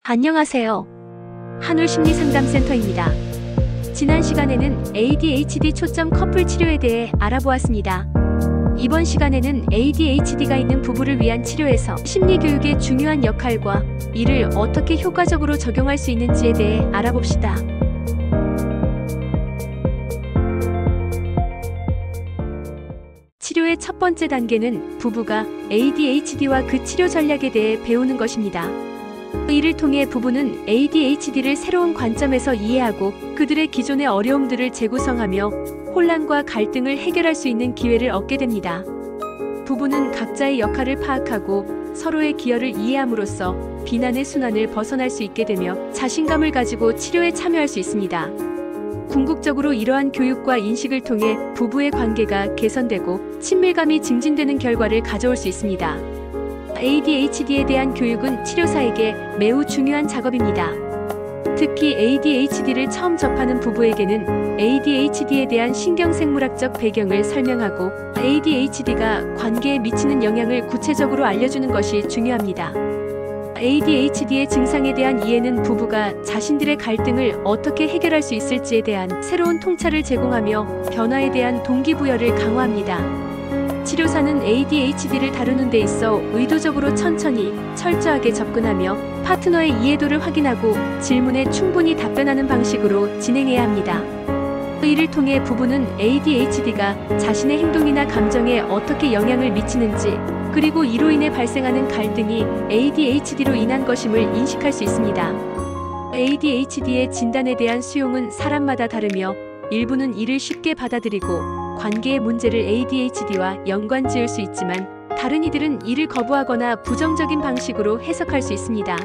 안녕하세요. 한울심리상담센터입니다. 지난 시간에는 ADHD 초점 커플 치료에 대해 알아보았습니다. 이번 시간에는 ADHD가 있는 부부를 위한 치료에서 심리교육의 중요한 역할과 이를 어떻게 효과적으로 적용할 수 있는지에 대해 알아봅시다. 치료의 첫 번째 단계는 부부가 ADHD와 그 치료 전략에 대해 배우는 것입니다. 이를 통해 부부는 ADHD를 새로운 관점에서 이해하고 그들의 기존의 어려움들을 재구성하며 혼란과 갈등을 해결할 수 있는 기회를 얻게 됩니다. 부부는 각자의 역할을 파악하고 서로의 기여를 이해함으로써 비난의 순환을 벗어날 수 있게 되며 자신감을 가지고 치료에 참여할 수 있습니다. 궁극적으로 이러한 교육과 인식을 통해 부부의 관계가 개선되고 친밀감이 증진되는 결과를 가져올 수 있습니다. ADHD에 대한 교육은 치료사에게 매우 중요한 작업입니다. 특히 ADHD를 처음 접하는 부부에게는 ADHD에 대한 신경생물학적 배경을 설명하고 ADHD가 관계에 미치는 영향을 구체적으로 알려주는 것이 중요합니다. ADHD의 증상에 대한 이해는 부부가 자신들의 갈등을 어떻게 해결할 수 있을지에 대한 새로운 통찰을 제공하며 변화에 대한 동기부여를 강화합니다. 치료사는 ADHD를 다루는 데 있어 의도적으로 천천히, 철저하게 접근하며 파트너의 이해도를 확인하고 질문에 충분히 답변하는 방식으로 진행해야 합니다. 이를 통해 부부는 ADHD가 자신의 행동이나 감정에 어떻게 영향을 미치는지, 그리고 이로 인해 발생하는 갈등이 ADHD로 인한 것임을 인식할 수 있습니다. ADHD의 진단에 대한 수용은 사람마다 다르며 일부는 이를 쉽게 받아들이고 관계의 문제를 ADHD와 연관 지을 수 있지만 다른 이들은 이를 거부하거나 부정적인 방식으로 해석할 수 있습니다.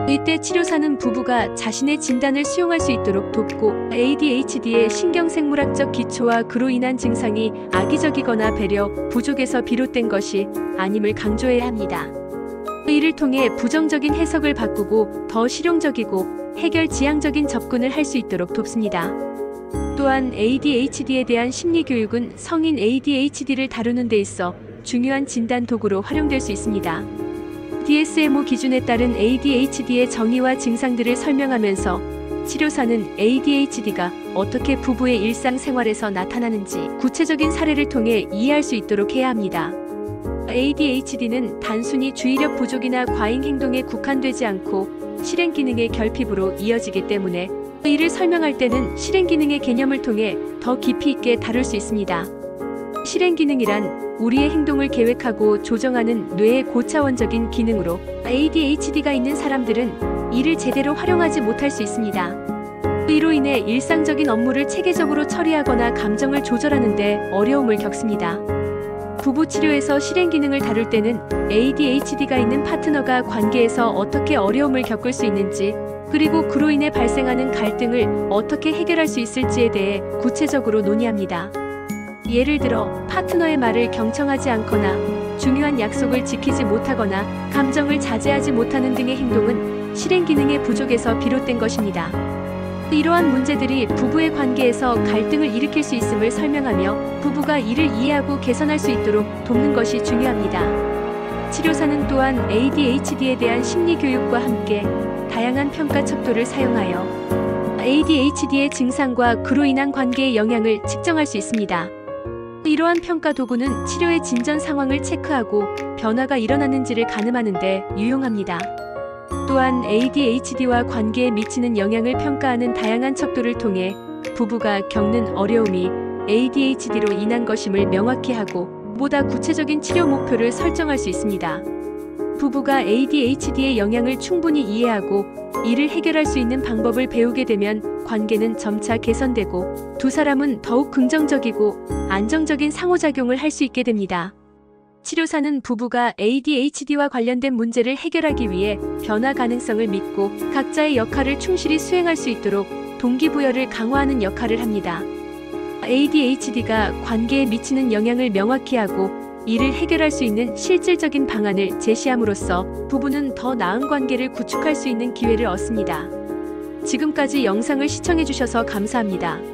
이때 치료사는 부부가 자신의 진단을 수용할 수 있도록 돕고 ADHD의 신경생물학적 기초와 그로 인한 증상이 악의적이거나 배려, 부족에서 비롯된 것이 아님을 강조해야 합니다. 이를 통해 부정적인 해석을 바꾸고 더 실용적이고 해결 지향적인 접근을 할 수 있도록 돕습니다. 또한 ADHD에 대한 심리교육은 성인 ADHD를 다루는 데 있어 중요한 진단 도구로 활용될 수 있습니다. DSM-5 기준에 따른 ADHD의 정의와 증상들을 설명하면서 치료사는 ADHD가 어떻게 부부의 일상생활에서 나타나는지 구체적인 사례를 통해 이해할 수 있도록 해야 합니다. ADHD는 단순히 주의력 부족이나 과잉 행동에 국한되지 않고 실행 기능의 결핍으로 이어지기 때문에 이를 설명할 때는 실행 기능의 개념을 통해 더 깊이 있게 다룰 수 있습니다. 실행 기능이란 우리의 행동을 계획하고 조정하는 뇌의 고차원적인 기능으로 ADHD가 있는 사람들은 이를 제대로 활용하지 못할 수 있습니다. 이로 인해 일상적인 업무를 체계적으로 처리하거나 감정을 조절하는 데 어려움을 겪습니다. 부부 치료에서 실행 기능을 다룰 때는 ADHD가 있는 파트너가 관계에서 어떻게 어려움을 겪을 수 있는지, 그리고 그로 인해 발생하는 갈등을 어떻게 해결할 수 있을지에 대해 구체적으로 논의합니다. 예를 들어 파트너의 말을 경청하지 않거나 중요한 약속을 지키지 못하거나 감정을 자제하지 못하는 등의 행동은 실행 기능의 부족에서 비롯된 것입니다. 이러한 문제들이 부부의 관계에서 갈등을 일으킬 수 있음을 설명하며 부부가 이를 이해하고 개선할 수 있도록 돕는 것이 중요합니다. 치료사는 또한 ADHD에 대한 심리교육과 함께 다양한 평가 척도를 사용하여 ADHD의 증상과 그로 인한 관계의 영향을 측정할 수 있습니다. 이러한 평가 도구는 치료의 진전 상황을 체크하고 변화가 일어났는지를 가늠하는 데 유용합니다. 또한 ADHD와 관계에 미치는 영향을 평가하는 다양한 척도를 통해 부부가 겪는 어려움이 ADHD로 인한 것임을 명확히 하고 보다 구체적인 치료 목표를 설정할 수 있습니다. 부부가 ADHD의 영향을 충분히 이해하고 이를 해결할 수 있는 방법을 배우게 되면 관계는 점차 개선되고 두 사람은 더욱 긍정적이고 안정적인 상호작용을 할 수 있게 됩니다. 치료사는 부부가 ADHD와 관련된 문제를 해결하기 위해 변화 가능성을 믿고 각자의 역할을 충실히 수행할 수 있도록 동기부여를 강화하는 역할을 합니다. ADHD가 관계에 미치는 영향을 명확히 하고 이를 해결할 수 있는 실질적인 방안을 제시함으로써 부부는 더 나은 관계를 구축할 수 있는 기회를 얻습니다. 지금까지 영상을 시청해주셔서 감사합니다.